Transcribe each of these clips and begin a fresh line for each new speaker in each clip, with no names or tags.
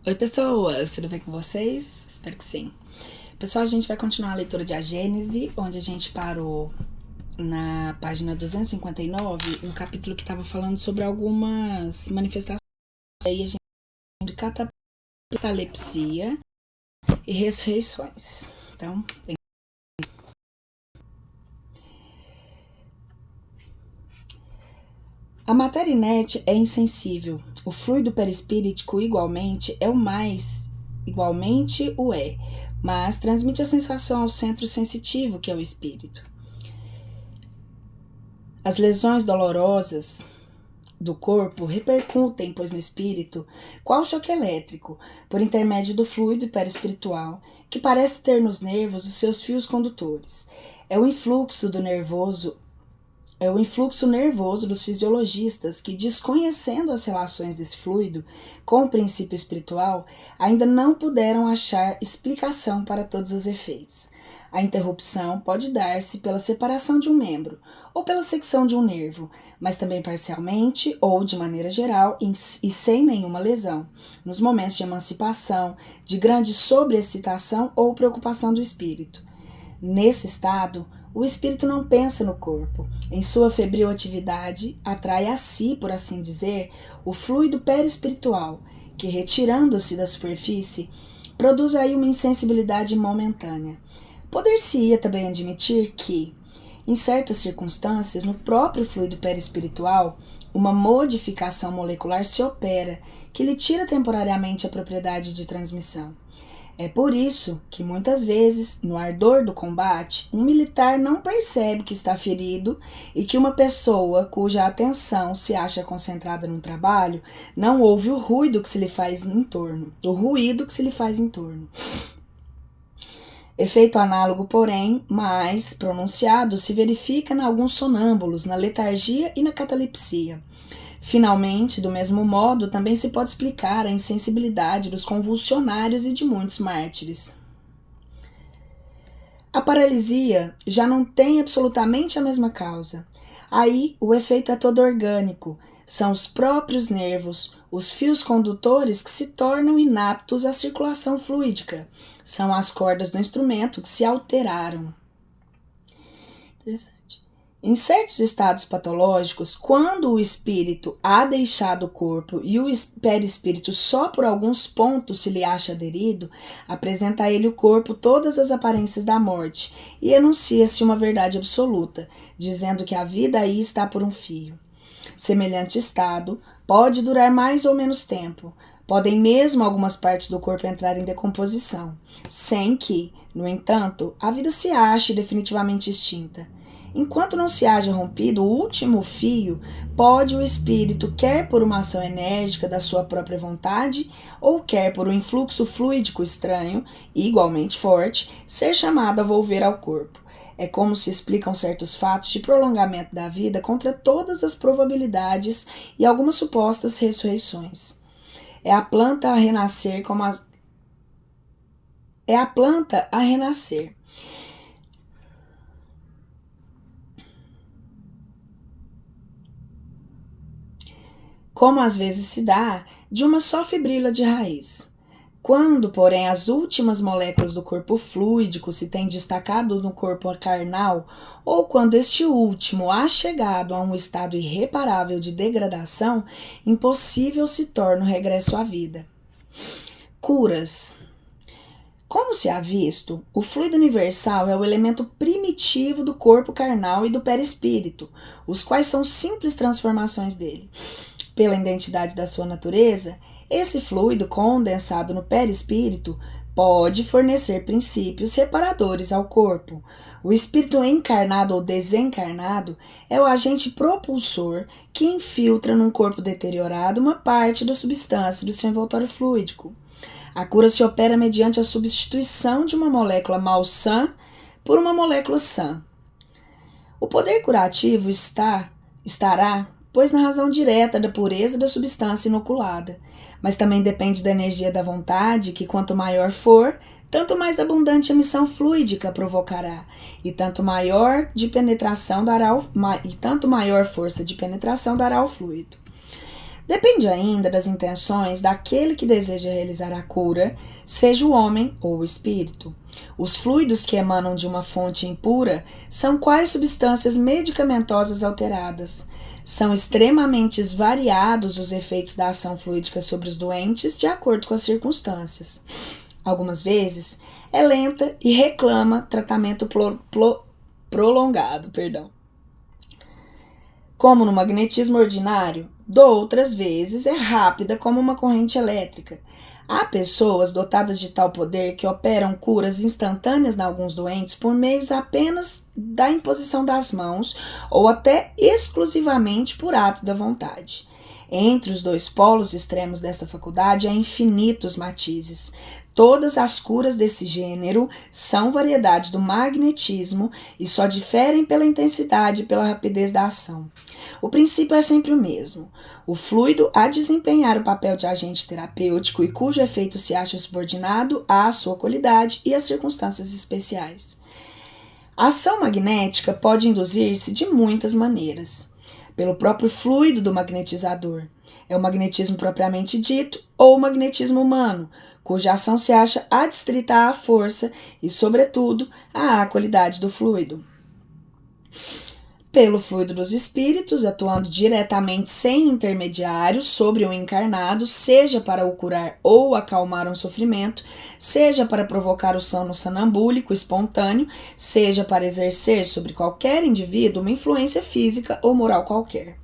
Oi, pessoas, tudo bem com vocês? Espero que sim. Pessoal, a gente vai continuar a leitura de A Gênese, onde a gente parou na página 259, um capítulo que estava falando sobre algumas manifestações. Aí a gente de catalepsia e ressurreições. Então, bem. A matéria inerte é insensível. O fluido perispíritico igualmente o é, mas transmite a sensação ao centro sensitivo, que é o espírito. As lesões dolorosas do corpo repercutem, pois, no espírito, qual choque elétrico, por intermédio do fluido perispiritual, que parece ter nos nervos os seus fios condutores. É o influxo nervoso dos fisiologistas que, desconhecendo as relações desse fluido com o princípio espiritual, ainda não puderam achar explicação para todos os efeitos. A interrupção pode dar-se pela separação de um membro ou pela secção de um nervo, mas também parcialmente ou de maneira geral e sem nenhuma lesão, nos momentos de emancipação, de grande sobreexcitação ou preocupação do espírito. Nesse estado, o espírito não pensa no corpo. Em sua febril atividade, atrai a si, por assim dizer, o fluido perispiritual, que, retirando-se da superfície, produz aí uma insensibilidade momentânea. Poder-se-ia também admitir que, em certas circunstâncias, no próprio fluido perispiritual, uma modificação molecular se opera, que lhe tira temporariamente a propriedade de transmissão. É por isso que, muitas vezes, no ardor do combate, um militar não percebe que está ferido e que uma pessoa cuja atenção se acha concentrada num trabalho não ouve o ruído que se lhe faz em torno. Efeito análogo, porém, mais pronunciado, se verifica em alguns sonâmbulos, na letargia e na catalepsia. Finalmente, do mesmo modo, também se pode explicar a insensibilidade dos convulsionários e de muitos mártires. A paralisia já não tem absolutamente a mesma causa. Aí, o efeito é todo orgânico. São os próprios nervos, os fios condutores que se tornam inaptos à circulação fluídica. São as cordas do instrumento que se alteraram. Interessante. Em certos estados patológicos, quando o espírito há deixado o corpo e o perispírito só por alguns pontos se lhe acha aderido, apresenta a ele o corpo todas as aparências da morte e enuncia-se uma verdade absoluta, dizendo que a vida aí está por um fio. Semelhante estado pode durar mais ou menos tempo. Podem mesmo algumas partes do corpo entrar em decomposição, sem que, no entanto, a vida se ache definitivamente extinta. Enquanto não se haja rompido o último fio, pode o espírito, quer por uma ação enérgica da sua própria vontade, ou quer por um influxo fluídico estranho, igualmente forte, ser chamado a volver ao corpo. É como se explicam certos fatos de prolongamento da vida contra todas as probabilidades e algumas supostas ressurreições. É a planta a renascer como às vezes se dá, de uma só fibrila de raiz. Quando, porém, as últimas moléculas do corpo fluídico se têm destacado no corpo carnal, ou quando este último há chegado a um estado irreparável de degradação, impossível se torna o regresso à vida. Curas. Como se há visto, o fluido universal é o elemento primitivo do corpo carnal e do perispírito, os quais são simples transformações dele. Pela identidade da sua natureza, esse fluido condensado no perispírito pode fornecer princípios reparadores ao corpo. O espírito encarnado ou desencarnado é o agente propulsor que infiltra num corpo deteriorado uma parte da substância do seu envoltório fluídico. A cura se opera mediante a substituição de uma molécula malsã por uma molécula sã. O poder curativo estará, pois, na razão direta da pureza da substância inoculada, mas também depende da energia da vontade, que quanto maior for, tanto mais abundante a emissão fluídica provocará, e tanto maior força de penetração dará ao fluido. Depende ainda das intenções daquele que deseja realizar a cura, seja o homem ou o espírito. Os fluidos que emanam de uma fonte impura são quais substâncias medicamentosas alteradas. São extremamente variados os efeitos da ação fluídica sobre os doentes de acordo com as circunstâncias. Algumas vezes é lenta e reclama tratamento prolongado. Como no magnetismo ordinário, outras vezes é rápida como uma corrente elétrica. Há pessoas dotadas de tal poder que operam curas instantâneas em alguns doentes por meios apenas da imposição das mãos ou até exclusivamente por ato da vontade. Entre os dois polos extremos dessa faculdade há infinitos matizes. Todas as curas desse gênero são variedades do magnetismo e só diferem pela intensidade e pela rapidez da ação. O princípio é sempre o mesmo. O fluido há de desempenhar o papel de agente terapêutico e cujo efeito se acha subordinado à sua qualidade e às circunstâncias especiais. A ação magnética pode induzir-se de muitas maneiras. Pelo próprio fluido do magnetizador. É o magnetismo propriamente dito ou o magnetismo humano, cuja ação se acha adstrita à força e, sobretudo, à qualidade do fluido. Pelo fluido dos espíritos, atuando diretamente sem intermediários sobre o encarnado, seja para o curar ou acalmar um sofrimento, seja para provocar o sono sonambúlico espontâneo, seja para exercer sobre qualquer indivíduo uma influência física ou moral qualquer.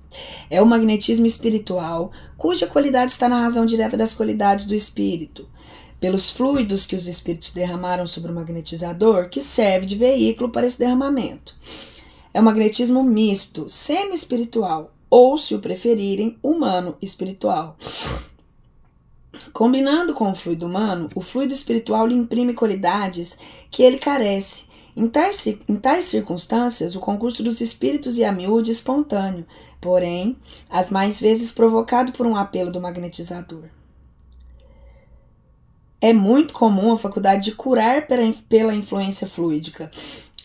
É o magnetismo espiritual, cuja qualidade está na razão direta das qualidades do espírito. Pelos fluidos que os espíritos derramaram sobre o magnetizador, que serve de veículo para esse derramamento. É o magnetismo misto, semi-espiritual, ou, se o preferirem, humano-espiritual. Combinando com o fluido humano, o fluido espiritual lhe imprime qualidades que ele carece. Em tais circunstâncias, o concurso dos espíritos é a miúde espontâneo, porém, as mais vezes provocado por um apelo do magnetizador. É muito comum a faculdade de curar pela influência fluídica,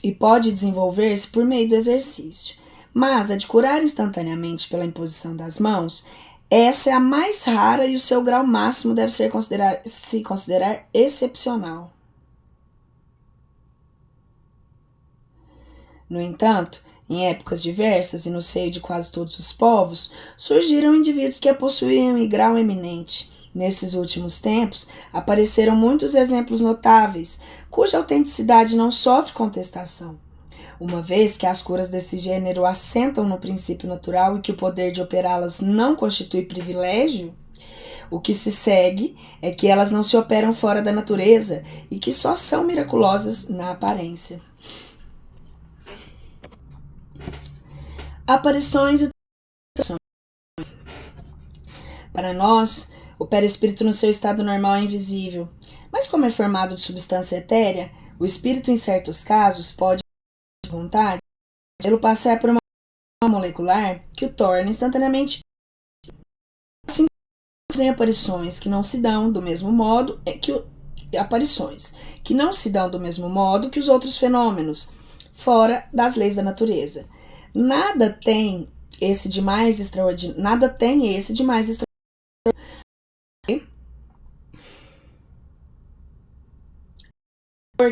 e pode desenvolver-se por meio do exercício. Mas a de curar instantaneamente pela imposição das mãos, essa é a mais rara e o seu grau máximo deve se considerar excepcional. No entanto, em épocas diversas e no seio de quase todos os povos, surgiram indivíduos que a possuíam em grau eminente. Nesses últimos tempos, apareceram muitos exemplos notáveis, cuja autenticidade não sofre contestação. Uma vez que as curas desse gênero assentam no princípio natural e que o poder de operá-las não constitui privilégio, o que se segue é que elas não se operam fora da natureza e que só são miraculosas na aparência. Aparições e transformações. Para nós, o perispírito no seu estado normal é invisível, mas como é formado de substância etérea, o espírito em certos casos pode, de vontade, fazê-lo passar por uma molecular que o torna instantaneamente. Assim, em aparições que não se dão do mesmo modo que os outros fenômenos, fora das leis da natureza. Nada tem esse de mais extraordinário.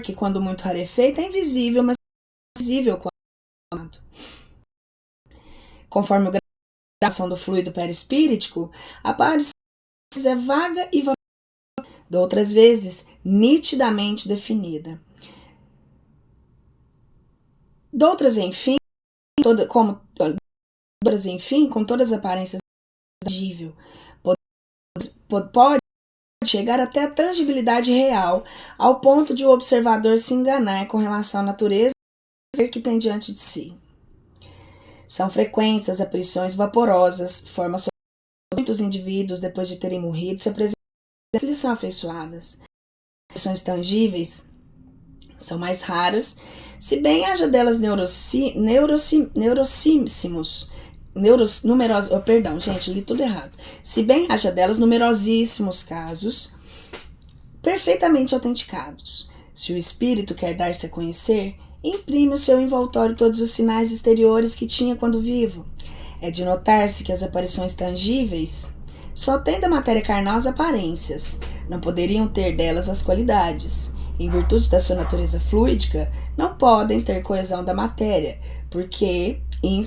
Que quando muito rarefeita é invisível, mas é visível quando. Conforme a gradação do fluido perispíritico, a aparição é vaga e de outras vezes nitidamente definida. Outras, enfim, com todas as aparências tangível, pode chegar até a tangibilidade real, ao ponto de o observador se enganar com relação à natureza que tem diante de si. São frequentes as aparições vaporosas, formas muitos indivíduos, depois de terem morrido, se apresentam que lhes são afeiçoadas. As aparições tangíveis são mais raras, se bem haja delas numerosíssimos casos perfeitamente autenticados. Se o espírito quer dar-se a conhecer, imprime o seu envoltório todos os sinais exteriores que tinha quando vivo. É de notar-se que as aparições tangíveis só têm da matéria carnal as aparências, não poderiam ter delas as qualidades. Em virtude da sua natureza fluídica, não podem ter coesão da matéria, porque em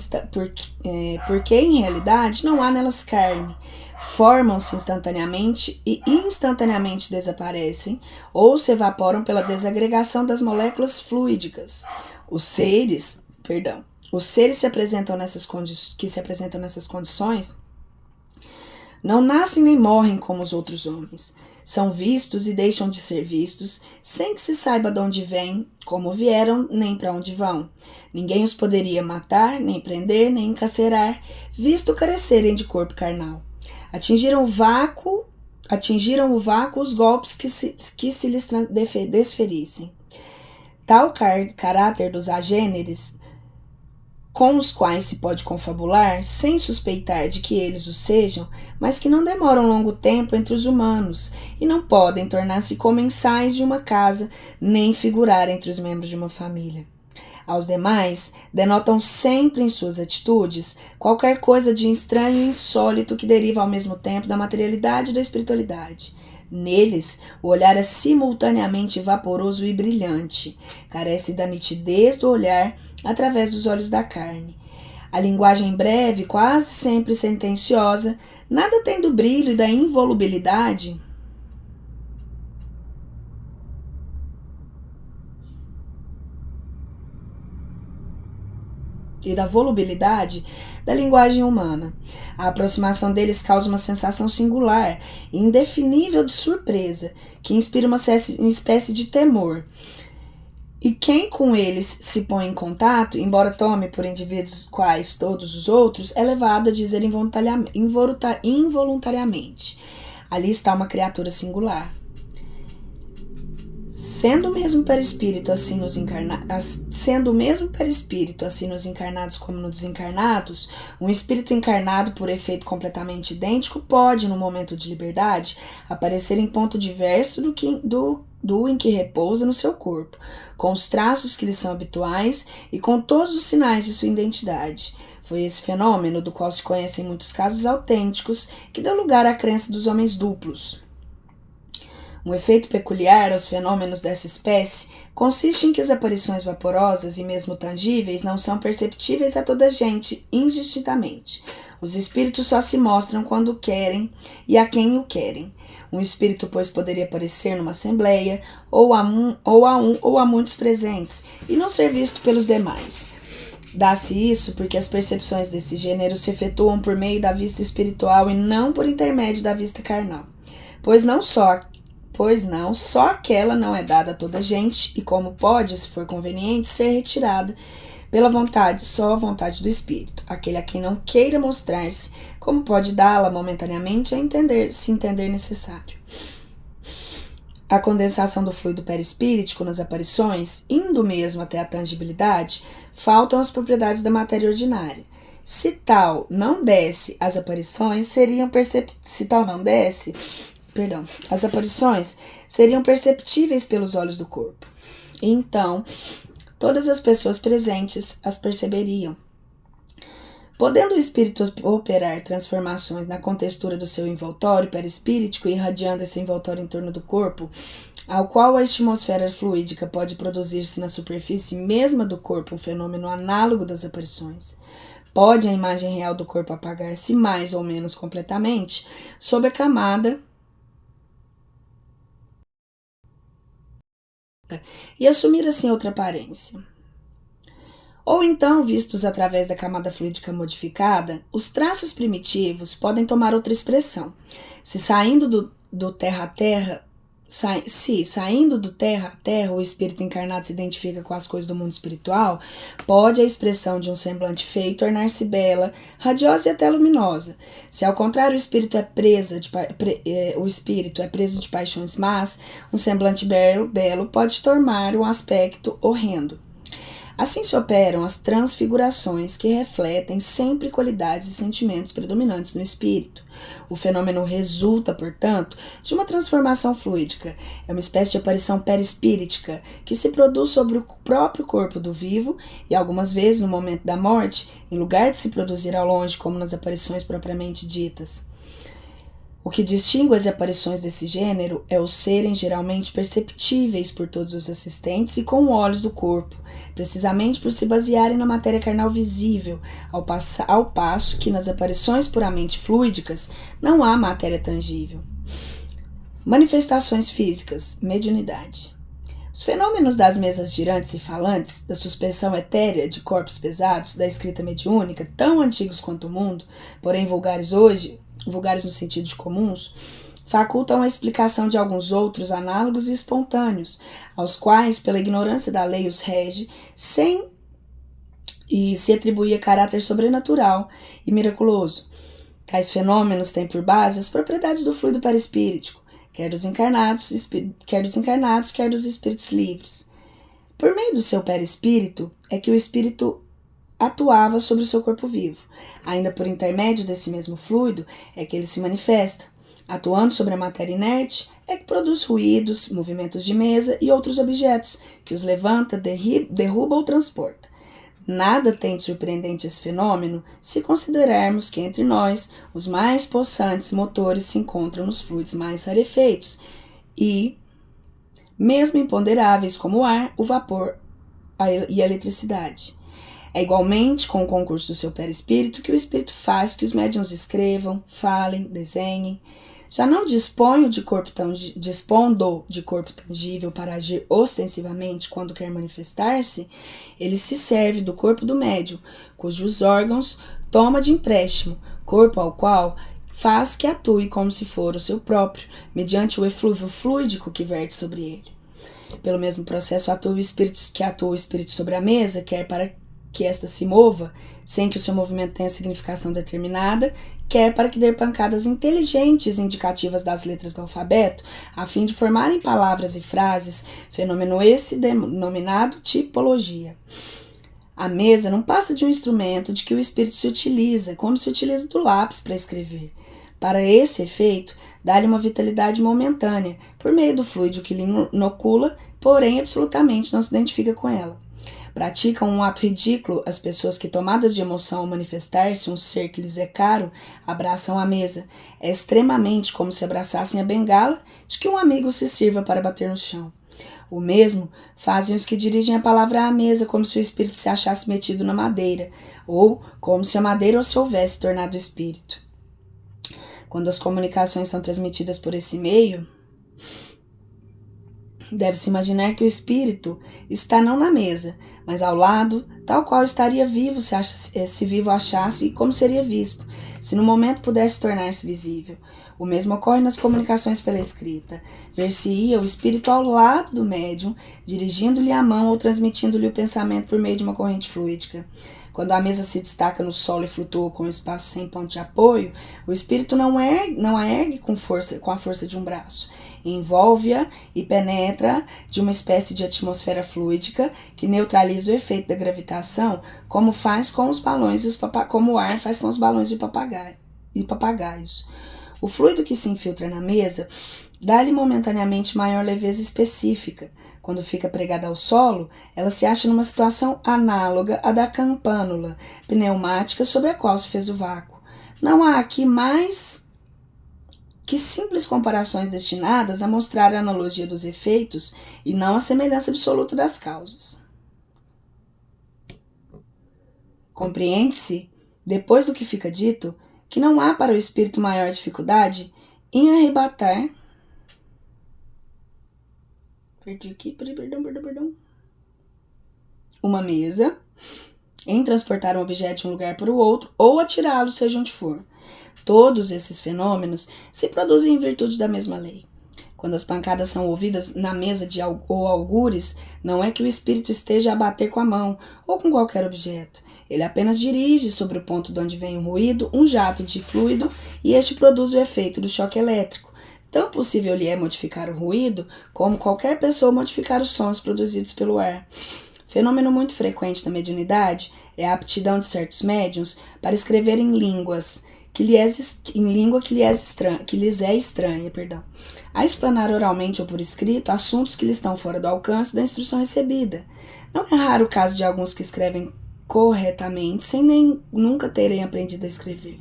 realidade não há nelas carne. Formam-se instantaneamente e instantaneamente desaparecem ou se evaporam pela desagregação das moléculas fluídicas. Os seres se apresentam nessas condições não nascem nem morrem como os outros homens. São vistos e deixam de ser vistos, sem que se saiba de onde vêm, como vieram, nem para onde vão. Ninguém os poderia matar, nem prender, nem encarcerar, visto carecerem de corpo carnal. Atingiram o vácuo os golpes que se lhes desferissem. Tal caráter dos agêneres, com os quais se pode confabular, sem suspeitar de que eles o sejam, mas que não demoram longo tempo entre os humanos, e não podem tornar-se comensais de uma casa, nem figurar entre os membros de uma família. Aos demais, denotam sempre em suas atitudes qualquer coisa de estranho e insólito que deriva ao mesmo tempo da materialidade e da espiritualidade. Neles, o olhar é simultaneamente vaporoso e brilhante, carece da nitidez do olhar através dos olhos da carne. A linguagem breve, quase sempre sentenciosa, nada tem do brilho e da involubilidade e da volubilidade da linguagem humana. A aproximação deles causa uma sensação singular e indefinível de surpresa, que inspira uma espécie de temor. E quem com eles se põe em contato, embora tome por indivíduos quais todos os outros, é levado a dizer involuntariamente: ali está uma criatura singular. Sendo o mesmo perispírito assim nos encarnados como nos desencarnados, um espírito encarnado por efeito completamente idêntico pode, no momento de liberdade, aparecer em ponto diverso do em que repousa no seu corpo, com os traços que lhe são habituais e com todos os sinais de sua identidade. Foi esse fenômeno, do qual se conhecem muitos casos autênticos, que deu lugar à crença dos homens duplos. Um efeito peculiar aos fenômenos dessa espécie consiste em que as aparições vaporosas e mesmo tangíveis não são perceptíveis a toda a gente indistintamente. Os espíritos só se mostram quando querem e a quem o querem. Um espírito, pois, poderia aparecer numa assembleia ou a muitos presentes e não ser visto pelos demais. Dá-se isso porque as percepções desse gênero se efetuam por meio da vista espiritual e não por intermédio da vista carnal. Pois só aquela não é dada a toda a gente e como pode, se for conveniente, ser retirada só a vontade do espírito. Aquele a quem não queira mostrar-se, como pode dá-la momentaneamente se entender necessário. A condensação do fluido perispíritico nas aparições, indo mesmo até a tangibilidade, faltam as propriedades da matéria ordinária. Se tal não desse, as aparições seriam perceptíveis pelos olhos do corpo. Então, todas as pessoas presentes as perceberiam. Podendo o espírito operar transformações na contextura do seu envoltório perispíritico, irradiando esse envoltório em torno do corpo, ao qual a atmosfera fluídica pode produzir-se na superfície mesma do corpo, um fenômeno análogo das aparições. Pode a imagem real do corpo apagar-se mais ou menos completamente sob a camada e assumir assim outra aparência. Ou então, vistos através da camada fluídica modificada, os traços primitivos podem tomar outra expressão. Saindo do terra a terra, o espírito encarnado se identifica com as coisas do mundo espiritual, pode a expressão de um semblante feio tornar-se bela, radiosa e até luminosa. Se ao contrário o espírito é preso de paixões más, um semblante belo pode tomar um aspecto horrendo. Assim se operam as transfigurações, que refletem sempre qualidades e sentimentos predominantes no espírito. O fenômeno resulta, portanto, de uma transformação fluídica. É uma espécie de aparição perispíritica que se produz sobre o próprio corpo do vivo e, algumas vezes, no momento da morte, em lugar de se produzir ao longe, como nas aparições propriamente ditas. O que distingue as aparições desse gênero é o serem geralmente perceptíveis por todos os assistentes e com olhos do corpo, precisamente por se basearem na matéria carnal visível, ao passo que nas aparições puramente fluídicas não há matéria tangível. Manifestações físicas, mediunidade. Os fenômenos das mesas girantes e falantes, da suspensão etérea de corpos pesados, da escrita mediúnica, tão antigos quanto o mundo, porém vulgares hoje, vulgares no sentido de comuns, facultam a explicação de alguns outros análogos e espontâneos, aos quais, pela ignorância da lei, os rege, e se atribuía caráter sobrenatural e miraculoso. Tais fenômenos têm por base as propriedades do fluido perispíritico, quer dos encarnados, quer dos espíritos livres. Por meio do seu perispírito é que o espírito atuava sobre o seu corpo vivo. Ainda por intermédio desse mesmo fluido é que ele se manifesta. Atuando sobre a matéria inerte é que produz ruídos, movimentos de mesa e outros objetos, que os levanta, derruba ou transporta. Nada tem de surpreendente esse fenômeno se considerarmos que entre nós os mais possantes motores se encontram nos fluidos mais rarefeitos e, mesmo imponderáveis como o ar, o vapor e a eletricidade. É igualmente com o concurso do seu perispírito que o espírito faz que os médiuns escrevam, falem, desenhem. Já não dispondo de corpo tangível para agir ostensivamente quando quer manifestar-se, ele se serve do corpo do médium, cujos órgãos toma de empréstimo, corpo ao qual faz que atue como se for o seu próprio, mediante o eflúvio fluídico que verte sobre ele. Pelo mesmo processo atua o espírito sobre a mesa, quer para que esta se mova, sem que o seu movimento tenha significação determinada, quer para que dê pancadas inteligentes indicativas das letras do alfabeto, a fim de formarem palavras e frases, fenômeno esse denominado tipologia. A mesa não passa de um instrumento de que o espírito se utiliza, como se utiliza do lápis para escrever. Para esse efeito, dá-lhe uma vitalidade momentânea, por meio do fluido que lhe inocula, porém absolutamente não se identifica com ela. Praticam um ato ridículo as pessoas que, tomadas de emoção ao manifestar-se um ser que lhes é caro, abraçam a mesa. É extremamente como se abraçassem a bengala de que um amigo se sirva para bater no chão. O mesmo fazem os que dirigem a palavra à mesa como se o espírito se achasse metido na madeira, ou como se a madeira se houvesse tornado espírito. Quando as comunicações são transmitidas por esse meio, deve-se imaginar que o espírito está não na mesa, mas ao lado, tal qual estaria vivo se vivo achasse e como seria visto, se no momento pudesse tornar-se visível. O mesmo ocorre nas comunicações pela escrita. Ver-se-ia o espírito ao lado do médium, dirigindo-lhe a mão ou transmitindo-lhe o pensamento por meio de uma corrente fluídica. Quando a mesa se destaca no solo e flutua com o espaço sem ponto de apoio, o espírito não a ergue com a força de um braço. Envolve-a e penetra de uma espécie de atmosfera fluídica que neutraliza o efeito da gravitação, como faz com os balões como o ar faz com os balões de papagaios. O fluido que se infiltra na mesa dá-lhe momentaneamente maior leveza específica. Quando fica pregada ao solo, ela se acha numa situação análoga à da campânula pneumática sobre a qual se fez o vácuo. Não há aqui mais que simples comparações destinadas a mostrar a analogia dos efeitos e não a semelhança absoluta das causas. Compreende-se, depois do que fica dito, que não há para o espírito maior dificuldade em arrebatar uma mesa, em transportar um objeto de um lugar para o outro ou atirá-lo, seja onde for. Todos esses fenômenos se produzem em virtude da mesma lei. Quando as pancadas são ouvidas na mesa ou algures, não é que o espírito esteja a bater com a mão ou com qualquer objeto. Ele apenas dirige sobre o ponto de onde vem o ruído um jato de fluido e este produz o efeito do choque elétrico. Tão possível lhe é modificar o ruído como qualquer pessoa modificar os sons produzidos pelo ar. Fenômeno muito frequente na mediunidade é a aptidão de certos médiuns para escrever em língua que lhes é estranha, a explanar oralmente ou por escrito assuntos que lhes estão fora do alcance da instrução recebida. Não é raro o caso de alguns que escrevem corretamente sem nem nunca terem aprendido a escrever.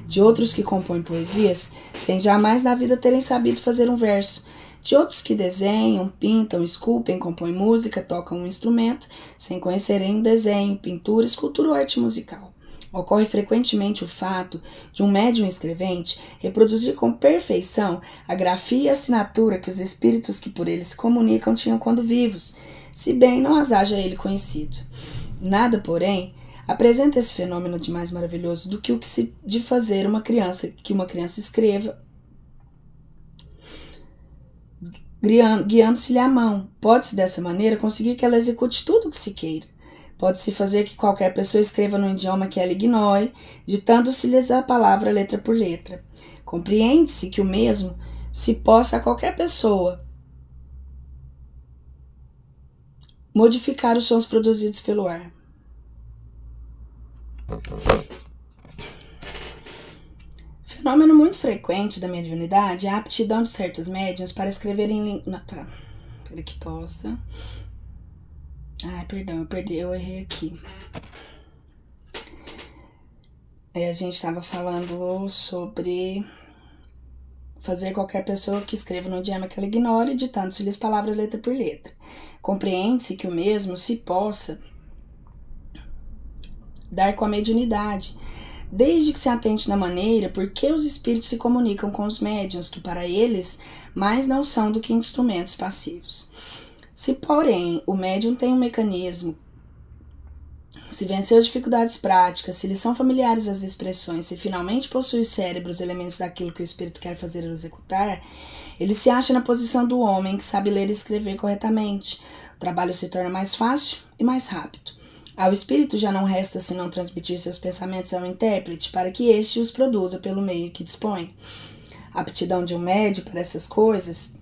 de outros que compõem poesias sem jamais na vida terem sabido fazer um verso, de outros que desenham, pintam, esculpem, compõem música, tocam um instrumento sem conhecerem desenho, pintura, escultura ou arte musical. Ocorre frequentemente o fato de um médium escrevente reproduzir com perfeição a grafia e assinatura que os espíritos que por ele se comunicam tinham quando vivos, se bem não as haja ele conhecido. Nada, porém, apresenta esse fenômeno de mais maravilhoso do que o que se de fazer uma criança escreva, guiando-se-lhe a mão. Pode-se dessa maneira conseguir que ela execute tudo o que se queira. Pode-se fazer que qualquer pessoa escreva no idioma que ela ignore, ditando-se-lhes a palavra letra por letra. Compreende-se que o mesmo se possa a qualquer pessoa modificar os sons produzidos pelo ar. Fenômeno muito frequente da mediunidade é a aptidão de certos médiuns para escrever em língua... Para que possa... eu errei aqui. A gente estava falando sobre fazer qualquer pessoa que escreva no idioma que ela ignore, ditando-se-lhes palavra letra por letra. Compreende-se que o mesmo se possa dar com a mediunidade, desde que se atente na maneira por que os espíritos se comunicam com os médiuns, que para eles mais não são do que instrumentos passivos. Se, porém, o médium tem um mecanismo, se venceu dificuldades práticas, se lhe são familiares as expressões, se finalmente possui o cérebro os elementos daquilo que o espírito quer fazer ou executar, ele se acha na posição do homem que sabe ler e escrever corretamente. O trabalho se torna mais fácil e mais rápido. Ao espírito já não resta senão transmitir seus pensamentos ao intérprete para que este os produza pelo meio que dispõe. A aptidão de um médium para essas coisas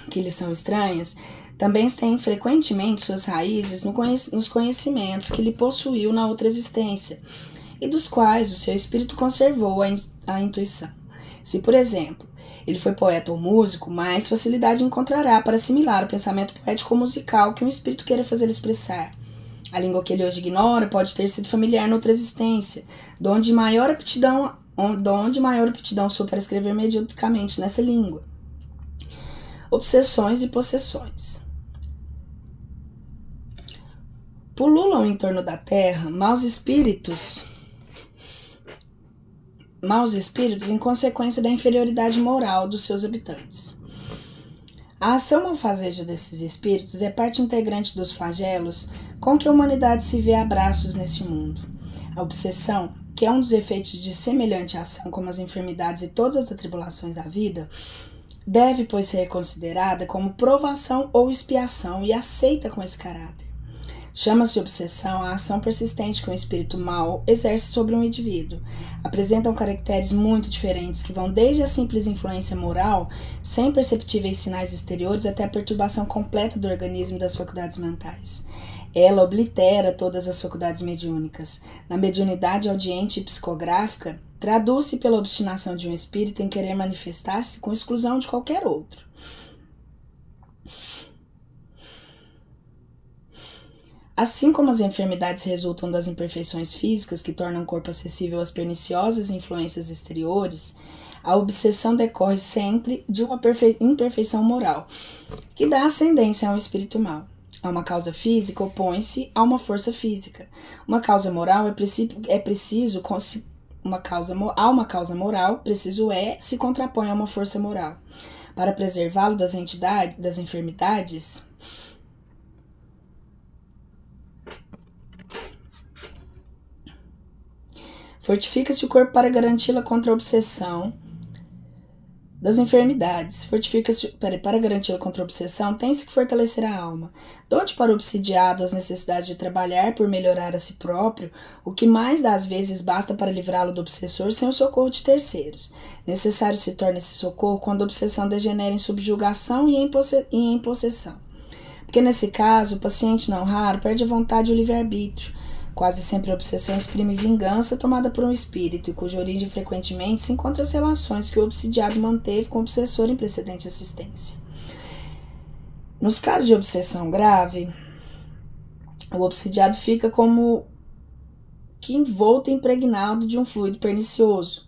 que lhe são estranhas também tem frequentemente suas raízes nos conhecimentos que lhe possuiu na outra existência e dos quais o seu espírito conservou a intuição. Se, por exemplo, ele foi poeta ou músico, mais facilidade encontrará para assimilar o pensamento poético ou musical que um espírito queira fazer expressar. A língua que ele hoje ignora pode ter sido familiar noutra existência, donde maior aptidão sua para escrever mediuticamente nessa língua. Obsessões e possessões. Pululam em torno da terra maus espíritos em consequência da inferioridade moral dos seus habitantes. A ação malfazeja desses espíritos é parte integrante dos flagelos com que a humanidade se vê a braços neste mundo. A obsessão, que é um dos efeitos de semelhante ação como as enfermidades e todas as atribulações da vida, deve, pois, ser considerada como provação ou expiação e aceita com esse caráter. Chama-se obsessão a ação persistente que um espírito mau exerce sobre um indivíduo. Apresentam caracteres muito diferentes que vão desde a simples influência moral, sem perceptíveis sinais exteriores, até a perturbação completa do organismo e das faculdades mentais. Ela oblitera todas as faculdades mediúnicas. Na mediunidade audiente e psicográfica, traduz-se pela obstinação de um espírito em querer manifestar-se com exclusão de qualquer outro. Assim como as enfermidades resultam das imperfeições físicas que tornam o corpo acessível às perniciosas influências exteriores, a obsessão decorre sempre de uma imperfeição moral, que dá ascendência a um espírito mau. A uma causa física opõe-se a uma força física. Uma causa moral se contrapõe a uma força moral. Para preservá-lo das enfermidades, fortifica-se o corpo para garanti-la contra a obsessão das enfermidades. Para garanti-la contra a obsessão, tem-se que fortalecer a alma. Dote para o obsidiado as necessidades de trabalhar por melhorar a si próprio, o que mais das vezes basta para livrá-lo do obsessor sem o socorro de terceiros. Necessário se torna esse socorro quando a obsessão degenera em subjugação e em possessão. Porque nesse caso, o paciente não raro perde a vontade e o livre-arbítrio. Quase sempre a obsessão exprime vingança tomada por um espírito, e cuja origem frequentemente se encontra as relações que o obsidiado manteve com o obsessor em precedente assistência. Nos casos de obsessão grave, o obsidiado fica como que envolto e impregnado de um fluido pernicioso,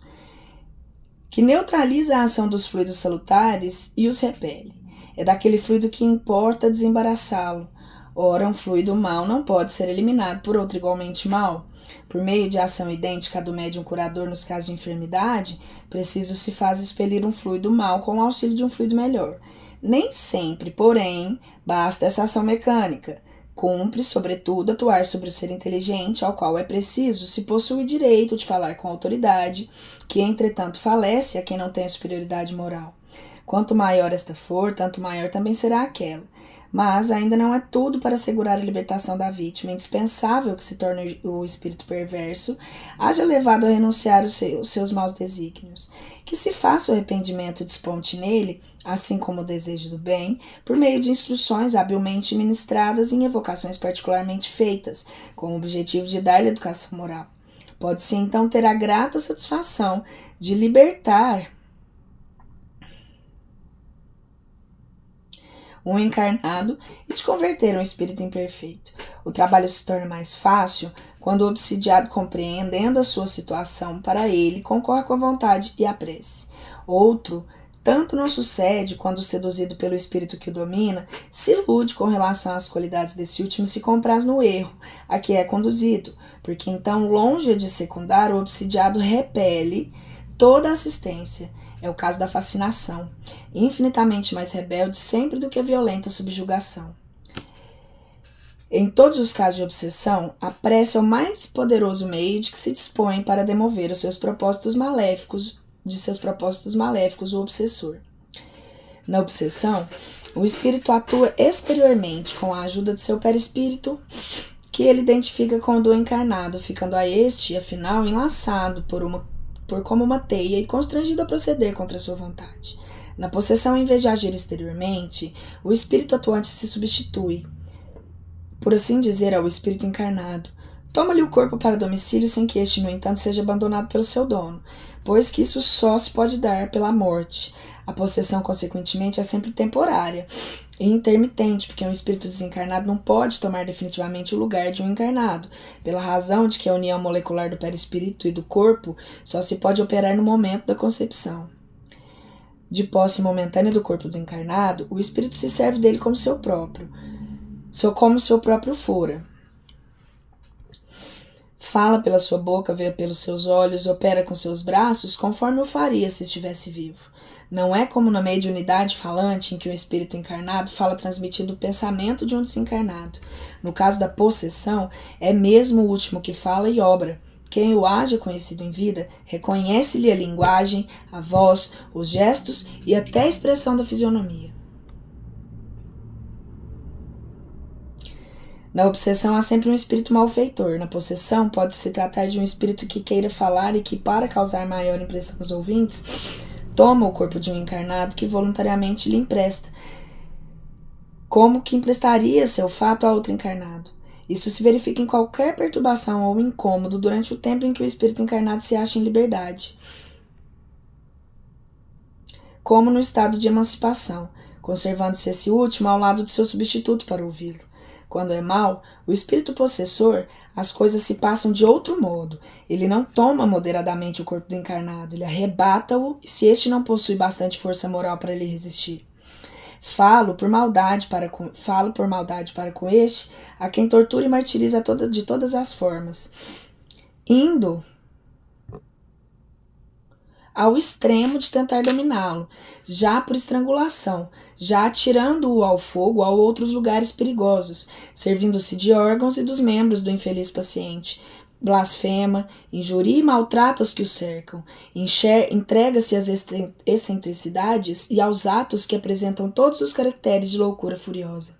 que neutraliza a ação dos fluidos salutares e os repele. É daquele fluido que importa desembaraçá-lo. Ora, um fluido mau não pode ser eliminado por outro igualmente mau. Por meio de ação idêntica à do médium curador nos casos de enfermidade, preciso se faz expelir um fluido mau com o auxílio de um fluido melhor. Nem sempre, porém, basta essa ação mecânica. Cumpre, sobretudo, atuar sobre o ser inteligente, ao qual é preciso se possui direito de falar com autoridade, que, entretanto, falece a quem não tem a superioridade moral. Quanto maior esta for, tanto maior também será aquela. Mas ainda não é tudo para assegurar a libertação da vítima. É indispensável que se torne o espírito perverso haja levado a renunciar os seus maus desígnios. Que se faça o arrependimento desponte nele, assim como o desejo do bem, por meio de instruções habilmente ministradas em evocações particularmente feitas, com o objetivo de dar-lhe educação moral. Pode-se então ter a grata satisfação de libertar um encarnado e de converter um espírito imperfeito. O trabalho se torna mais fácil quando o obsidiado, compreendendo a sua situação para ele, concorre com a vontade e a prece. Outro tanto não sucede quando, seduzido pelo espírito que o domina, se ilude com relação às qualidades desse último e se compraz no erro a que é conduzido, porque então, longe de secundar, o obsidiado repele toda a assistência. É o caso da fascinação, infinitamente mais rebelde sempre do que a violenta subjugação. Em todos os casos de obsessão, a prece é o mais poderoso meio de que se dispõe para demover os seus propósitos maléficos, o obsessor. Na obsessão, o espírito atua exteriormente com a ajuda de seu perispírito, que ele identifica com o do encarnado, ficando a este, afinal, enlaçado por como uma teia e constrangido a proceder contra sua vontade. Na possessão, em vez de agir exteriormente, o espírito atuante se substitui, por assim dizer, ao espírito encarnado. Toma-lhe o corpo para domicílio sem que este, no entanto, seja abandonado pelo seu dono, pois que isso só se pode dar pela morte. A possessão, consequentemente, é sempre temporária e intermitente, porque um espírito desencarnado não pode tomar definitivamente o lugar de um encarnado, pela razão de que a união molecular do perispírito e do corpo só se pode operar no momento da concepção. De posse momentânea do corpo do encarnado, o espírito se serve dele como seu próprio fora. Fala pela sua boca, vê pelos seus olhos, opera com seus braços, conforme o faria se estivesse vivo. Não é como na mediunidade falante, em que o espírito encarnado fala transmitindo o pensamento de um desencarnado. No caso da possessão, é mesmo o último que fala e obra. Quem o haja conhecido em vida, reconhece-lhe a linguagem, a voz, os gestos e até a expressão da fisionomia. Na obsessão há sempre um espírito malfeitor. Na possessão pode-se tratar de um espírito que queira falar e que, para causar maior impressão aos ouvintes, toma o corpo de um encarnado que voluntariamente lhe empresta, como que emprestaria seu fato a outro encarnado. Isso se verifica em qualquer perturbação ou incômodo durante o tempo em que o espírito encarnado se acha em liberdade, como no estado de emancipação, conservando-se esse último ao lado de seu substituto para ouvi-lo. Quando é mau, o espírito possessor, as coisas se passam de outro modo. Ele não toma moderadamente o corpo do encarnado, ele arrebata-o se este não possui bastante força moral para lhe resistir. Falo por maldade para com este, a quem tortura e martiriza de todas as formas, indo ao extremo de tentar dominá-lo, já por estrangulação, já atirando-o ao fogo ou a outros lugares perigosos, servindo-se de órgãos e dos membros do infeliz paciente. Blasfema, injuria e maltrata os que o cercam, entrega-se às excentricidades e aos atos que apresentam todos os caracteres de loucura furiosa.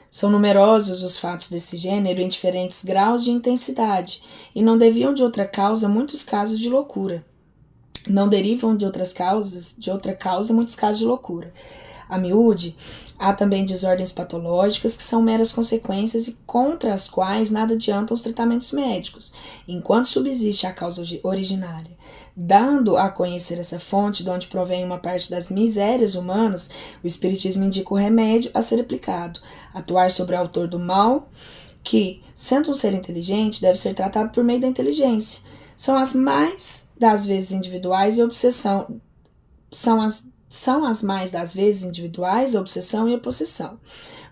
São numerosos os fatos desse gênero em diferentes graus de intensidade, e não deviam de outra causa muitos casos de loucura. Não derivam de outra causa muitos casos de loucura. A miúde, há também desordens patológicas que são meras consequências e contra as quais nada adiantam os tratamentos médicos, enquanto subsiste a causa originária. Dando a conhecer essa fonte de onde provém uma parte das misérias humanas, o espiritismo indica o remédio a ser aplicado, atuar sobre o autor do mal que, sendo um ser inteligente, deve ser tratado por meio da inteligência. São as mais das vezes individuais e obsessão. São as mais das vezes individuais, a obsessão e a possessão.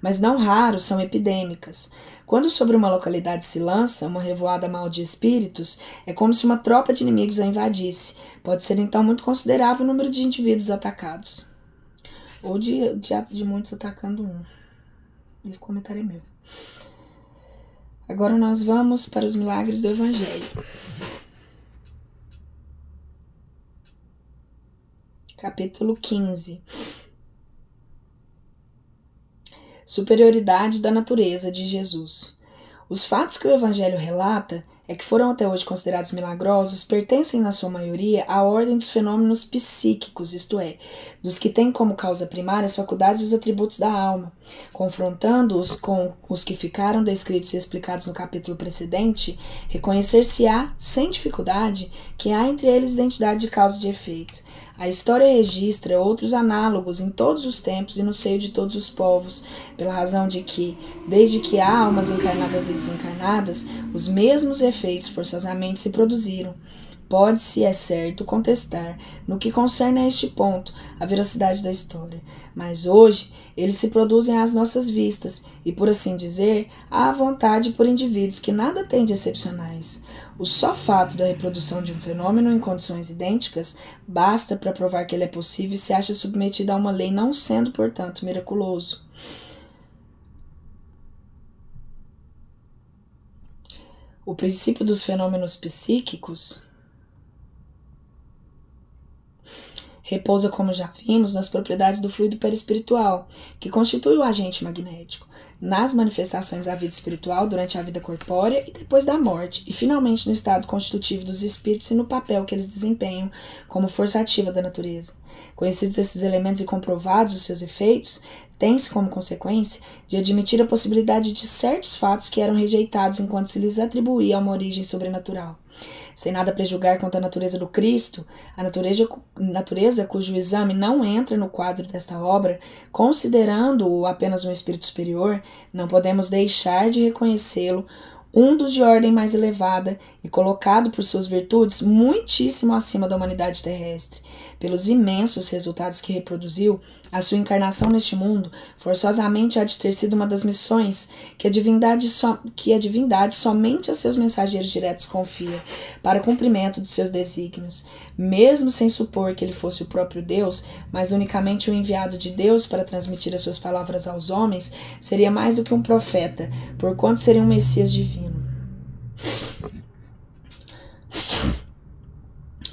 Mas não raro são epidêmicas. Quando sobre uma localidade se lança uma revoada mal de espíritos, é como se uma tropa de inimigos a invadisse. Pode ser então muito considerável o número de indivíduos atacados. Ou de muitos atacando um. E o comentário é meu. Agora nós vamos para os milagres do Evangelho. Capítulo 15. Superioridade da natureza de Jesus. Os fatos que o Evangelho relata é que foram até hoje considerados milagrosos pertencem, na sua maioria, à ordem dos fenômenos psíquicos, isto é, dos que têm como causa primária as faculdades e os atributos da alma. Confrontando-os com os que ficaram descritos e explicados no capítulo precedente, reconhecer-se-á, sem dificuldade, que há entre eles identidade de causa e de efeito. A história registra outros análogos em todos os tempos e no seio de todos os povos, pela razão de que, desde que há almas encarnadas e desencarnadas, os mesmos efeitos forçosamente se produziram. Pode-se, é certo, contestar, no que concerne a este ponto, a veracidade da história, mas hoje eles se produzem às nossas vistas e, por assim dizer, à vontade por indivíduos que nada têm de excepcionais. O só fato da reprodução de um fenômeno em condições idênticas basta para provar que ele é possível e se acha submetido a uma lei, não sendo, portanto, miraculoso. O princípio dos fenômenos psíquicos repousa, como já vimos, nas propriedades do fluido perispiritual, que constitui o agente magnético, nas manifestações da vida espiritual durante a vida corpórea e depois da morte, e finalmente no estado constitutivo dos espíritos e no papel que eles desempenham como força ativa da natureza. Conhecidos esses elementos e comprovados os seus efeitos, tem-se como consequência de admitir a possibilidade de certos fatos que eram rejeitados enquanto se lhes atribuía uma origem sobrenatural. Sem nada prejugar quanto à natureza do Cristo, a natureza cujo exame não entra no quadro desta obra, considerando-o apenas um espírito superior, não podemos deixar de reconhecê-lo um dos de ordem mais elevada e colocado por suas virtudes muitíssimo acima da humanidade terrestre. Pelos imensos resultados que reproduziu, a sua encarnação neste mundo forçosamente há de ter sido uma das missões que a divindade somente a seus mensageiros diretos confia, para cumprimento de seus desígnios, mesmo sem supor que ele fosse o próprio Deus, mas unicamente o enviado de Deus para transmitir as suas palavras aos homens, seria mais do que um profeta, porquanto seria um Messias divino.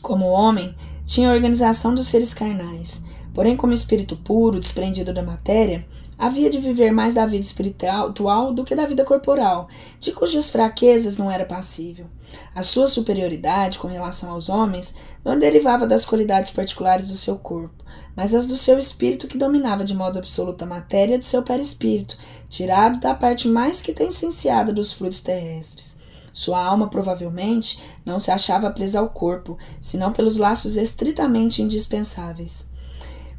Como homem, tinha a organização dos seres carnais, porém como espírito puro, desprendido da matéria, havia de viver mais da vida espiritual do que da vida corporal, de cujas fraquezas não era passível. A sua superioridade com relação aos homens não derivava das qualidades particulares do seu corpo, mas as do seu espírito, que dominava de modo absoluto a matéria do seu perispírito, tirado da parte mais que essenciada dos fluidos terrestres. Sua alma, provavelmente, não se achava presa ao corpo, senão pelos laços estritamente indispensáveis.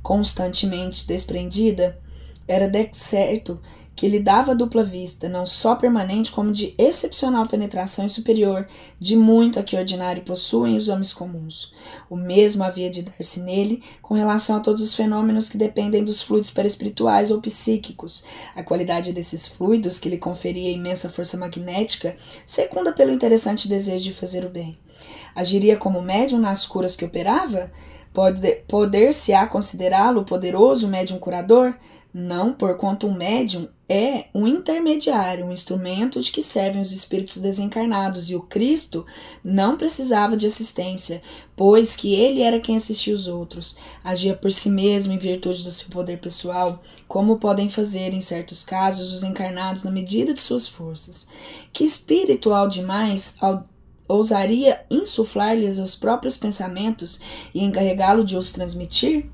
Constantemente desprendida, era de certo que lhe dava dupla vista, não só permanente, como de excepcional penetração e superior, de muito a que ordinário possuem os homens comuns. O mesmo havia de dar-se nele com relação a todos os fenômenos que dependem dos fluidos perispirituais ou psíquicos. A qualidade desses fluidos, que lhe conferia imensa força magnética, secunda pelo interessante desejo de fazer o bem. Agiria como médium nas curas que operava? Poder-se-á considerá-lo poderoso médium curador? Não, porquanto um médium é um intermediário, um instrumento de que servem os espíritos desencarnados, e o Cristo não precisava de assistência, pois que ele era quem assistia os outros. Agia por si mesmo em virtude do seu poder pessoal, como podem fazer, em certos casos, os encarnados na medida de suas forças. Que espírito ao demais ousaria insuflar-lhes os próprios pensamentos e encarregá-lo de os transmitir?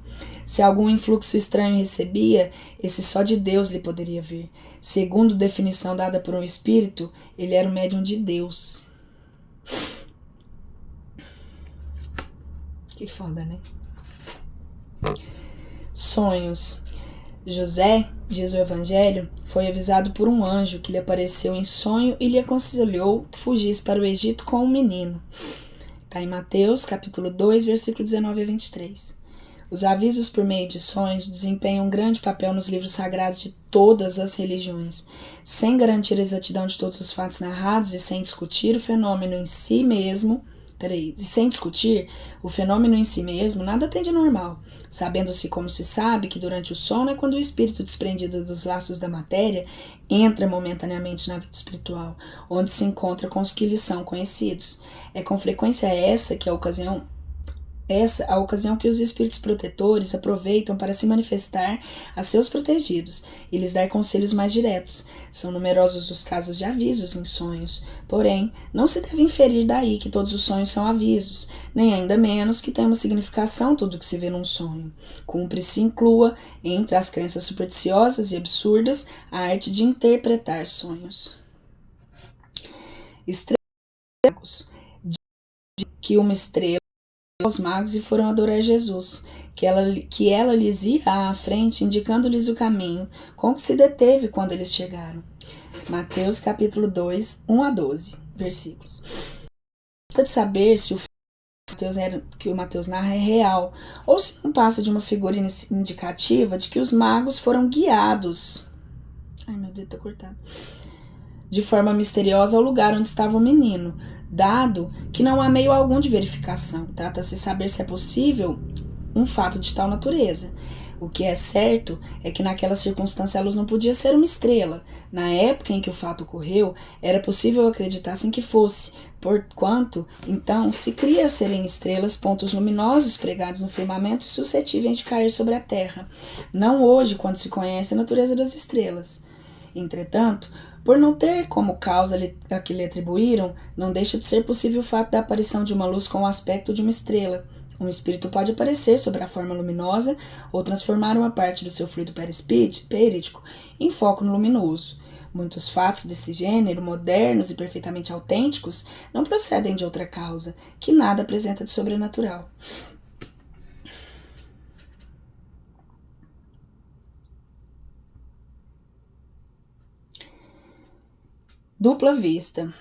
Se algum influxo estranho recebia, esse só de Deus lhe poderia vir. Segundo definição dada por um espírito, ele era o médium de Deus. Que foda, né? Sonhos. José, diz o Evangelho, foi avisado por um anjo que lhe apareceu em sonho e lhe aconselhou que fugisse para o Egito com um menino. Está em Mateus, capítulo 2, versículo 19 a 23. Os avisos por meio de sonhos desempenham um grande papel nos livros sagrados de todas as religiões. Sem garantir a exatidão de todos os fatos narrados e sem discutir o fenômeno em si mesmo, nada tem de normal, sabendo-se como se sabe que durante o sono é quando o espírito desprendido dos laços da matéria entra momentaneamente na vida espiritual, onde se encontra com os que lhe são conhecidos. É com frequência essa a ocasião que os espíritos protetores aproveitam para se manifestar a seus protegidos e lhes dar conselhos mais diretos. São numerosos os casos de avisos em sonhos, porém, não se deve inferir daí que todos os sonhos são avisos, nem ainda menos que tem uma significação tudo que se vê num sonho. Cumpre-se inclua, entre as crenças supersticiosas e absurdas, a arte de interpretar sonhos. Estrelas, que uma estrela aos magos e foram adorar Jesus, que ela lhes ia à frente, indicando-lhes o caminho, com que se deteve quando eles chegaram. Mateus capítulo 2, 1 a 12, versículos. Trata de saber se o que o Mateus narra é real, ou se não passa de uma figura indicativa de que os magos foram guiados. Ai, meu dedo tá cortado. De forma misteriosa ao lugar onde estava o menino, dado que não há meio algum de verificação. Trata-se de saber se é possível um fato de tal natureza. O que é certo é que naquela circunstância a luz não podia ser uma estrela. Na época em que o fato ocorreu, era possível acreditar sem que fosse, porquanto, então, se cria serem estrelas pontos luminosos pregados no firmamento e suscetíveis de cair sobre a terra. Não hoje, quando se conhece a natureza das estrelas. Entretanto, por não ter como causa a que lhe atribuíram, não deixa de ser possível o fato da aparição de uma luz com o aspecto de uma estrela. Um espírito pode aparecer sobre a forma luminosa ou transformar uma parte do seu fluido perispírico em foco luminoso. Muitos fatos desse gênero, modernos e perfeitamente autênticos, não procedem de outra causa, que nada apresenta de sobrenatural. Dupla vista.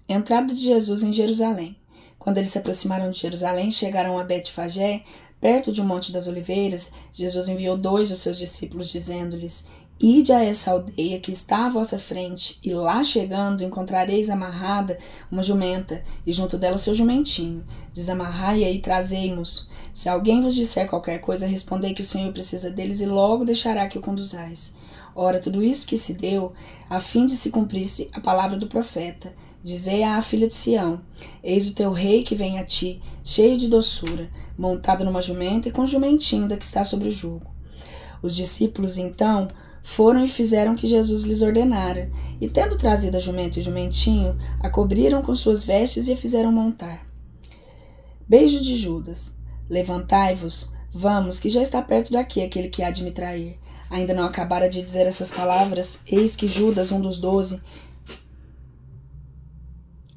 Entrada de Jesus em Jerusalém. Quando eles se aproximaram de Jerusalém, chegaram a Betfagé, perto de um monte das oliveiras. Jesus enviou 2 dos seus discípulos, dizendo-lhes: Ide a essa aldeia que está à vossa frente, e lá chegando encontrareis amarrada uma jumenta, e junto dela o seu jumentinho. Desamarrai-a e trazei-mos. Se alguém vos disser qualquer coisa, respondei que o Senhor precisa deles e logo deixará que o conduzais. Ora, tudo isso que se deu, a fim de se cumprisse a palavra do profeta. Dizei à filha de Sião: Eis o teu rei que vem a ti, cheio de doçura, montado numa jumenta e com o jumentinho da que está sobre o jugo. Os discípulos, então, foram e fizeram o que Jesus lhes ordenara, e tendo trazido a jumenta e o jumentinho, a cobriram com suas vestes e a fizeram montar. Beijo de Judas. Levantai-vos, vamos, que já está perto daqui aquele que há de me trair. Ainda não acabara de dizer essas palavras, eis que Judas, um dos 12,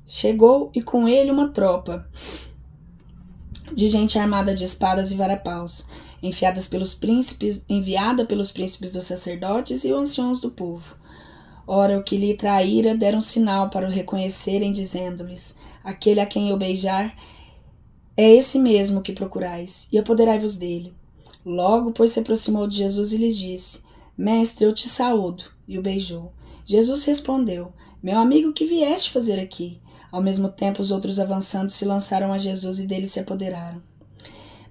chegou e com ele uma tropa de gente armada de espadas e varapaus, enviada pelos príncipes dos sacerdotes e os anciãos do povo. Ora, o que lhe traíra deram sinal para o reconhecerem, dizendo-lhes: Aquele a quem eu beijar é esse mesmo que procurais, e apoderai-vos dele. Logo, pois, se aproximou de Jesus e lhes disse: Mestre, eu te saúdo, e o beijou. Jesus respondeu: Meu amigo, que vieste fazer aqui? Ao mesmo tempo, os outros avançando se lançaram a Jesus e dele se apoderaram.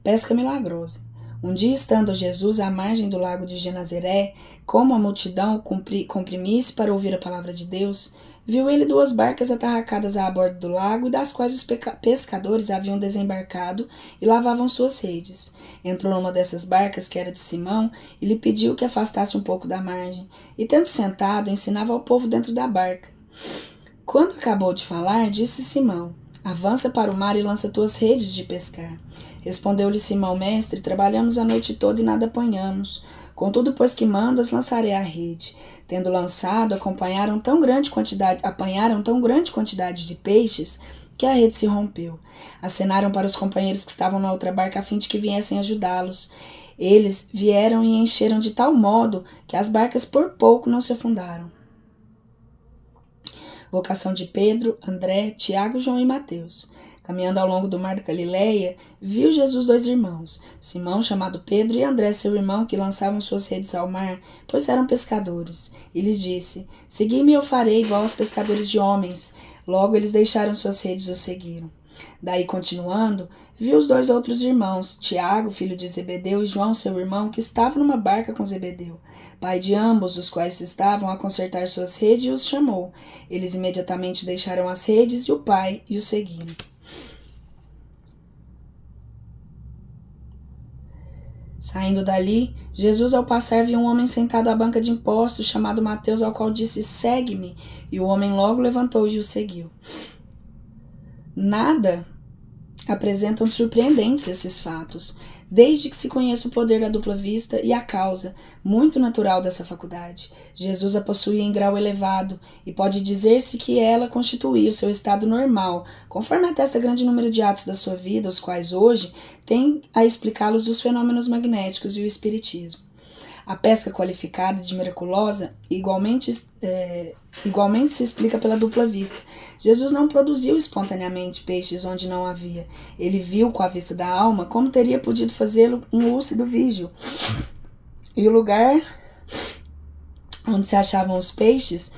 Pesca milagrosa. Um dia, estando Jesus à margem do lago de Genazaré, como a multidão comprimisse para ouvir a palavra de Deus, viu ele 2 barcas atarracadas à borda do lago, das quais os pescadores haviam desembarcado e lavavam suas redes. Entrou numa dessas barcas, que era de Simão, e lhe pediu que afastasse um pouco da margem, e tendo sentado, ensinava ao povo dentro da barca. Quando acabou de falar, disse Simão: Avança para o mar e lança tuas redes de pescar. Respondeu-lhe Simão: Mestre, trabalhamos a noite toda e nada apanhamos. Contudo, pois que mandas, lançarei a rede. Tendo lançado, apanharam tão grande quantidade de peixes que a rede se rompeu. Acenaram para os companheiros que estavam na outra barca a fim de que viessem ajudá-los. Eles vieram e encheram de tal modo que as barcas por pouco não se afundaram. Vocação de Pedro, André, Tiago, João e Mateus. Caminhando ao longo do mar da Galileia, viu Jesus 2 irmãos, Simão, chamado Pedro, e André, seu irmão, que lançavam suas redes ao mar, pois eram pescadores. E lhes disse: Segui-me e eu farei vós pescadores de homens. Logo eles deixaram suas redes e o seguiram. Daí, continuando, viu os 2 outros irmãos, Tiago, filho de Zebedeu, e João, seu irmão, que estavam numa barca com Zebedeu, pai de ambos, os quais estavam a consertar suas redes, e os chamou. Eles imediatamente deixaram as redes e o pai e o seguiram. Saindo dali, Jesus, ao passar, viu um homem sentado à banca de impostos, chamado Mateus, ao qual disse: Segue-me. E o homem logo levantou e o seguiu. Nada apresentam surpreendentes esses fatos, desde que se conheça o poder da dupla vista e a causa, muito natural dessa faculdade. Jesus a possuía em grau elevado, e pode dizer-se que ela constituía o seu estado normal, conforme atesta grande número de atos da sua vida, os quais hoje têm a explicá-los os fenômenos magnéticos e o espiritismo. A pesca qualificada de miraculosa igualmente se explica pela dupla vista. Jesus não produziu espontaneamente peixes onde não havia. Ele viu com a vista da alma como teria podido fazê-lo um lúcido vígio. E o lugar onde se achavam os peixes,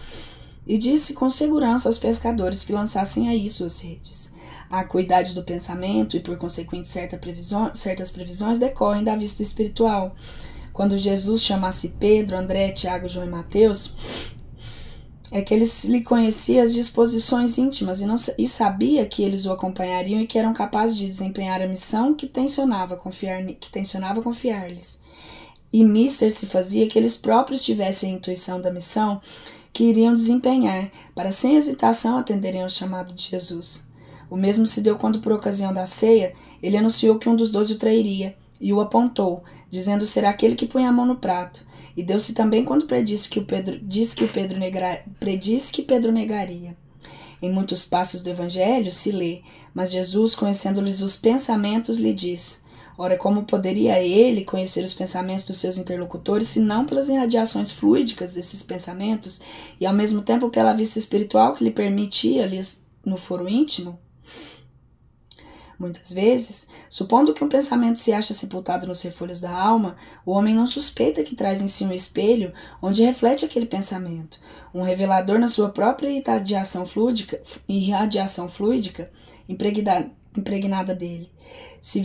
e disse com segurança aos pescadores que lançassem aí suas redes. A acuidade do pensamento e, por consequente, certas previsões decorrem da vista espiritual. Quando Jesus chamasse Pedro, André, Tiago, João e Mateus, é que ele lhe conhecia as disposições íntimas e sabia que eles o acompanhariam e que eram capazes de desempenhar a missão que tensionava confiar-lhes. E mister se fazia que eles próprios tivessem a intuição da missão que iriam desempenhar, para sem hesitação atenderem ao chamado de Jesus. O mesmo se deu quando, por ocasião da ceia, ele anunciou que um dos 12 o trairia, e o apontou, dizendo ser aquele que punha a mão no prato. E deu-se também quando predisse que Pedro negaria. Em muitos passos do Evangelho se lê: mas Jesus, conhecendo-lhes os pensamentos, lhe diz. Ora, como poderia ele conhecer os pensamentos dos seus interlocutores, se não pelas irradiações fluídicas desses pensamentos, e ao mesmo tempo pela vista espiritual que lhe permitia-lhes no foro íntimo? Muitas vezes, supondo que um pensamento se acha sepultado nos refolhos da alma, o homem não suspeita que traz em si um espelho onde reflete aquele pensamento, um revelador na sua própria irradiação fluídica impregnada dele. Se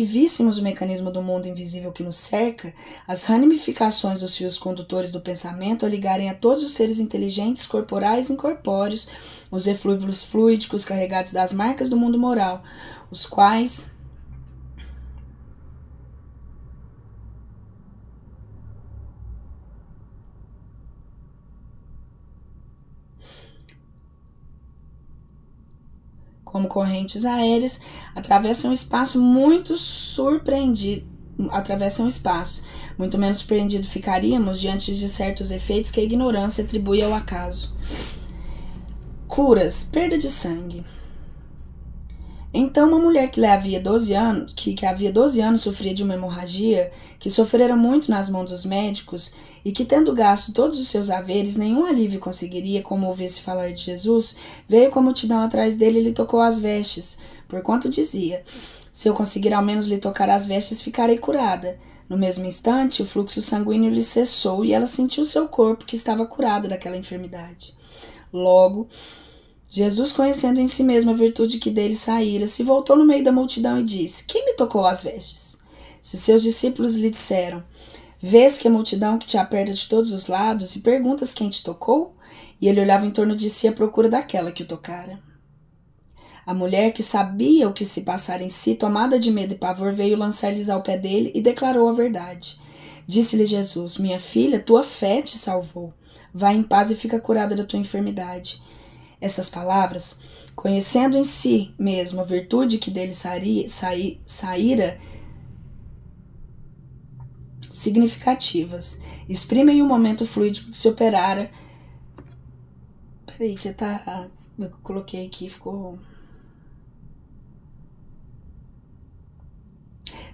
víssemos o mecanismo do mundo invisível que nos cerca, as ramificações dos fios condutores do pensamento a ligarem a todos os seres inteligentes, corporais e incorpóreos, os eflúvios fluídicos carregados das marcas do mundo moral, os quais como correntes aéreas, atravessam um espaço muito menos surpreendido ficaríamos diante de certos efeitos que a ignorância atribui ao acaso. Curas, perda de sangue. Então, uma mulher que havia 12 anos sofria de uma hemorragia, que sofrera muito nas mãos dos médicos, e que, tendo gasto todos os seus haveres, nenhum alívio conseguiria, como ouvisse falar de Jesus, veio com a multidão atrás dele e lhe tocou as vestes, porquanto dizia: se eu conseguir ao menos lhe tocar as vestes, ficarei curada. No mesmo instante, o fluxo sanguíneo lhe cessou e ela sentiu seu corpo que estava curado daquela enfermidade. Logo, Jesus, conhecendo em si mesmo a virtude que dele saíra, se voltou no meio da multidão e disse: quem me tocou as vestes? Se seus discípulos lhe disseram: vês que a multidão que te aperta de todos os lados e perguntas quem te tocou? E ele olhava em torno de si à procura daquela que o tocara. A mulher, que sabia o que se passara em si, tomada de medo e pavor, veio lançar-lhes ao pé dele e declarou a verdade. Disse-lhe Jesus: minha filha, tua fé te salvou. Vai em paz e fica curada da tua enfermidade. Essas palavras, conhecendo em si mesmo a virtude que dele saíra, significativas, exprimem o momento fluídico que se operara. Peraí, que eu coloquei aqui, ficou.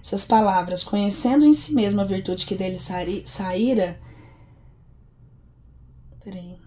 Essas palavras, conhecendo em si mesmo a virtude que dele saíra. Peraí.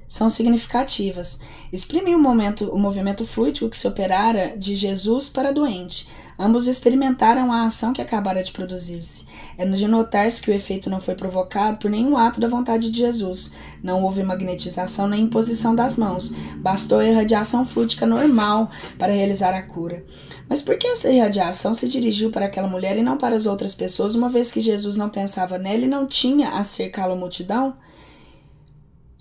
São significativas. Exprimem o movimento fluídico que se operara de Jesus para a doente. Ambos experimentaram a ação que acabara de produzir-se. É de notar-se que o efeito não foi provocado por nenhum ato da vontade de Jesus. Não houve magnetização nem imposição das mãos. Bastou a irradiação fluídica normal para realizar a cura. Mas por que essa irradiação se dirigiu para aquela mulher e não para as outras pessoas, uma vez que Jesus não pensava nela e não tinha a cercá-la multidão?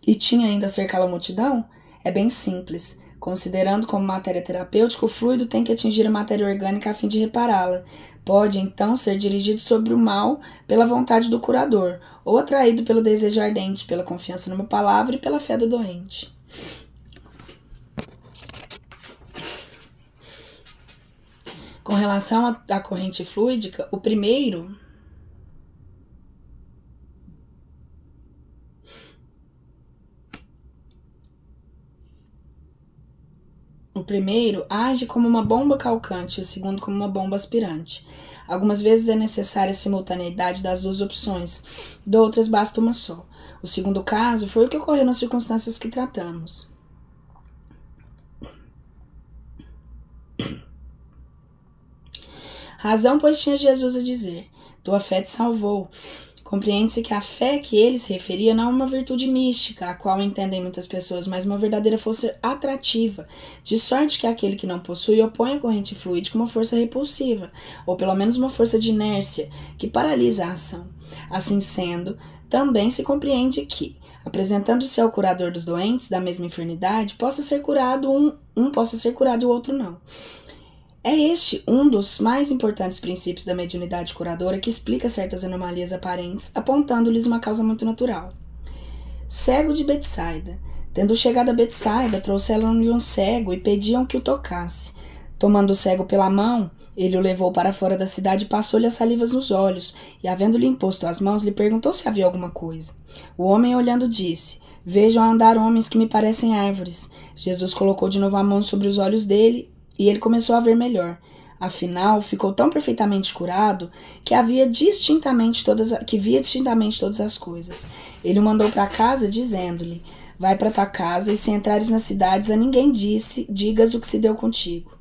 E tinha ainda a cercá-la multidão? É bem simples. Considerando como matéria terapêutica, o fluido tem que atingir a matéria orgânica a fim de repará-la. Pode, então, ser dirigido sobre o mal pela vontade do curador, ou atraído pelo desejo ardente, pela confiança numa palavra e pela fé do doente. Com relação à corrente fluídica, o primeiro age como uma bomba calcante e o segundo como uma bomba aspirante. Algumas vezes é necessária a simultaneidade das duas opções, de outras basta uma só. O segundo caso foi o que ocorreu nas circunstâncias que tratamos. Razão, pois, tinha Jesus a dizer: tua fé te salvou. Compreende-se que a fé que ele se referia não é uma virtude mística, a qual entendem muitas pessoas, mas uma verdadeira força atrativa, de sorte que aquele que não possui opõe a corrente fluídica uma força repulsiva, ou pelo menos uma força de inércia, que paralisa a ação. Assim sendo, também se compreende que, apresentando-se ao curador dos doentes da mesma enfermidade, possa ser curado um possa ser curado e o outro não. É este um dos mais importantes princípios da mediunidade curadora que explica certas anomalias aparentes, apontando-lhes uma causa muito natural. Cego de Betsaida. Tendo chegado a Betsaida, trouxeram-lhe um cego e pediam que o tocasse. Tomando o cego pela mão, ele o levou para fora da cidade e passou-lhe as salivas nos olhos, e havendo-lhe imposto as mãos, lhe perguntou se havia alguma coisa. O homem, olhando, disse: vejo andar homens que me parecem árvores. Jesus colocou de novo a mão sobre os olhos dele, e ele começou a ver melhor. Afinal, ficou tão perfeitamente curado que via distintamente todas as coisas. Ele o mandou para casa, dizendo-lhe: vai para tua casa e se entrares nas cidades a ninguém digas o que se deu contigo.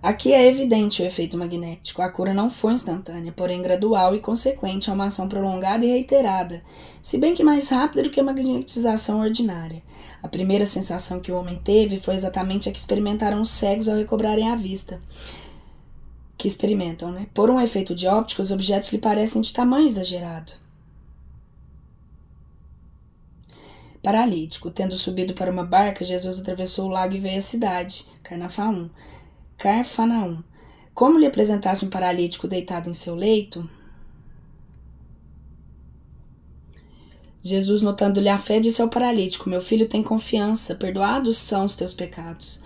Aqui é evidente o efeito magnético. A cura não foi instantânea, porém gradual e consequente a uma ação prolongada e reiterada, se bem que mais rápida do que a magnetização ordinária. A primeira sensação que o homem teve foi exatamente a que experimentaram os cegos ao recobrarem a vista. Por um efeito de óptica, os objetos lhe parecem de tamanho exagerado. Paralítico. Tendo subido para uma barca, Jesus atravessou o lago e veio à cidade, Cafarnaum. Como lhe apresentasse um paralítico deitado em seu leito, Jesus, notando-lhe a fé, disse ao paralítico: meu filho, tem confiança, perdoados são os teus pecados.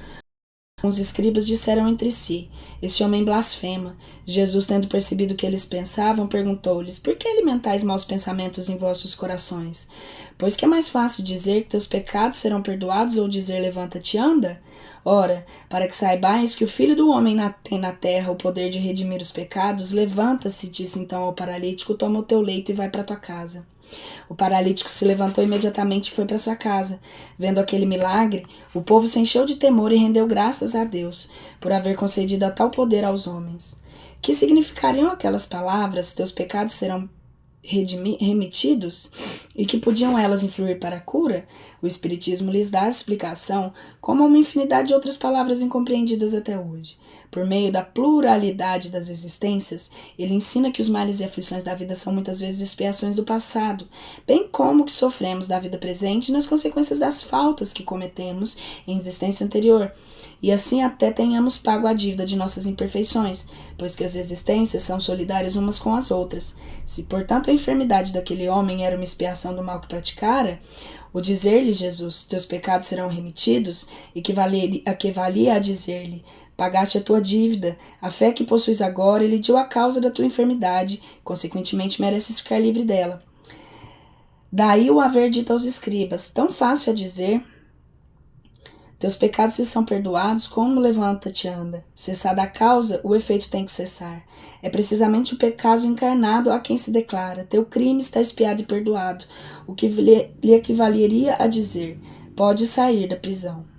Os escribas disseram entre si: este homem blasfema. Jesus, tendo percebido o que eles pensavam, perguntou-lhes: por que alimentais maus pensamentos em vossos corações? Pois que é mais fácil dizer que teus pecados serão perdoados ou dizer levanta-te e anda? Ora, para que saibais que o Filho do Homem tem na terra o poder de redimir os pecados, levanta-se, disse então ao paralítico, toma o teu leito e vai para tua casa. O paralítico se levantou imediatamente e foi para sua casa. Vendo aquele milagre, o povo se encheu de temor e rendeu graças a Deus por haver concedido a tal poder aos homens. Que significariam aquelas palavras: teus pecados serão remitidos, e que podiam elas influir para a cura? O Espiritismo lhes dá a explicação como uma infinidade de outras palavras incompreendidas até hoje. Por meio da pluralidade das existências, ele ensina que os males e aflições da vida são muitas vezes expiações do passado, bem como que sofremos da vida presente nas consequências das faltas que cometemos em existência anterior, e assim até tenhamos pago a dívida de nossas imperfeições, pois que as existências são solidárias umas com as outras. Se, portanto, a enfermidade daquele homem era uma expiação do mal que praticara, o dizer-lhe Jesus, teus pecados serão remitidos, equivalia a dizer-lhe, Pagaste a tua dívida, a fé que possuis agora elidiu a causa da tua enfermidade, consequentemente mereces ficar livre dela. Daí o haver dito aos escribas, tão fácil é dizer, teus pecados se são perdoados, como levanta-te anda. Cessada a causa, o efeito tem que cessar. É precisamente o pecado encarnado a quem se declara, teu crime está expiado e perdoado, o que lhe equivaleria a dizer, pode sair da prisão.